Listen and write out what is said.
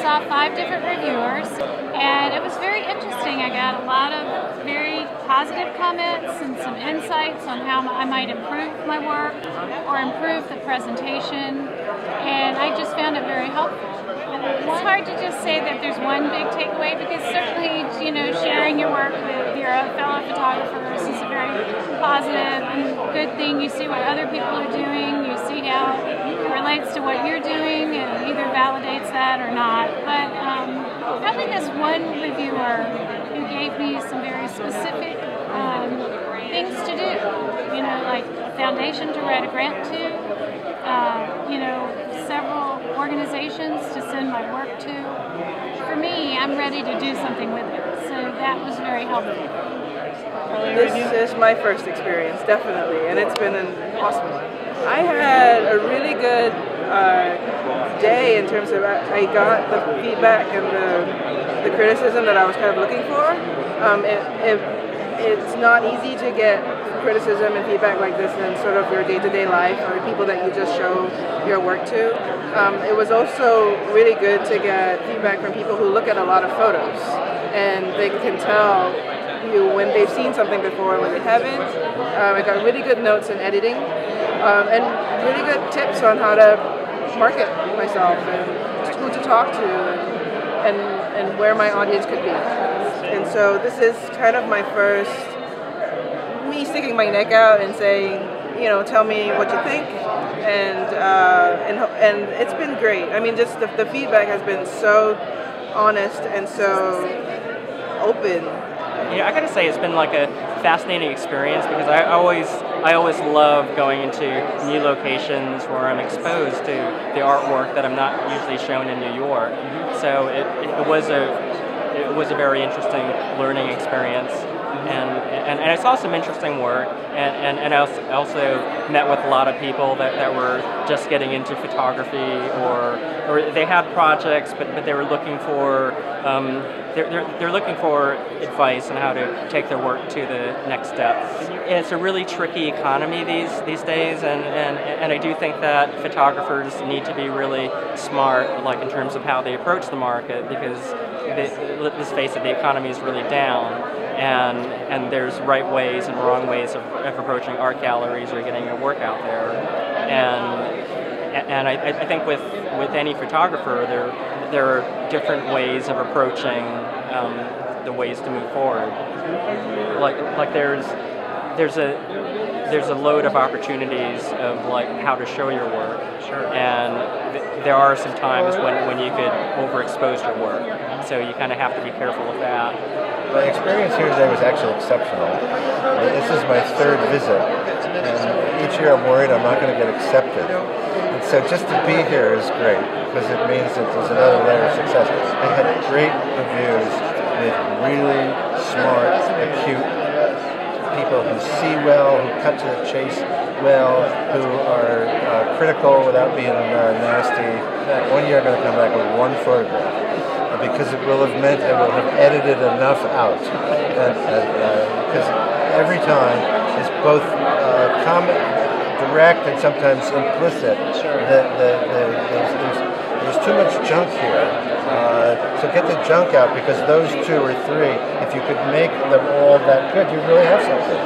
saw 5 different reviewers, and it was very interesting. I got a lot of very positive comments and some insights on how I might improve my work or improve the presentation, and I just found it very helpful. It's hard to just say that there's one big takeaway, because certainly, sharing your work with your fellow photographers is a very positive and good thing. You see what other people are doing, you see how it relates to what you're doing, and either validates that or not. But having this one reviewer who gave me some very specific things to do, like a foundation to write a grant to, several organizations to send my work to. For me, I'm ready to do something with it, so that was very helpful. This is my first experience, definitely, and it's been an awesome one. I had a really good day in terms of I got the feedback and the criticism that I was kind of looking for. It's not easy to get criticism and feedback like this in sort of your day-to-day life, or people that you just show your work to. It was also really good to get feedback from people who look at a lot of photos, and they can tell you when they've seen something before and when they haven't. I got really good notes in editing, and really good tips on how to market myself and who to talk to, and where my audience could be. And so this is kind of my first, me sticking my neck out and saying, tell me what you think, and it's been great. I mean, just the feedback has been so honest and so open. Yeah, I gotta say it's been like a fascinating experience, because I always love going into new locations where I'm exposed to the artwork that I'm not usually shown in New York. So it was a very interesting learning experience. And I saw some interesting work, and I also met with a lot of people that were just getting into photography, or they had projects, but they were looking for they're looking for advice on how to take their work to the next step. It's a really tricky economy these days, and I do think that photographers need to be really smart, like in terms of how they approach the market, because let's face it, the economy is really down. And there's right ways and wrong ways of approaching art galleries or getting your work out there. And I think with any photographer, there are different ways of approaching the ways to move forward. Like there's a load of opportunities of like how to show your work. Sure. And there are some times when you could overexpose your work. So you kind of have to be careful of that. My experience here today was actually exceptional. This is my 3rd visit, and each year I'm worried I'm not going to get accepted. And so just to be here is great, because it means that there's another layer of success. I had great reviews with really smart, acute people who see well, who cut to the chase well, who are critical without being nasty. One year I'm going to come back with 1 photograph, because it will have meant I will have edited enough out. Because every time is both direct and sometimes implicit. There's too much junk here. So get the junk out, because those 2 or 3, if you could make them all that good, you really have something.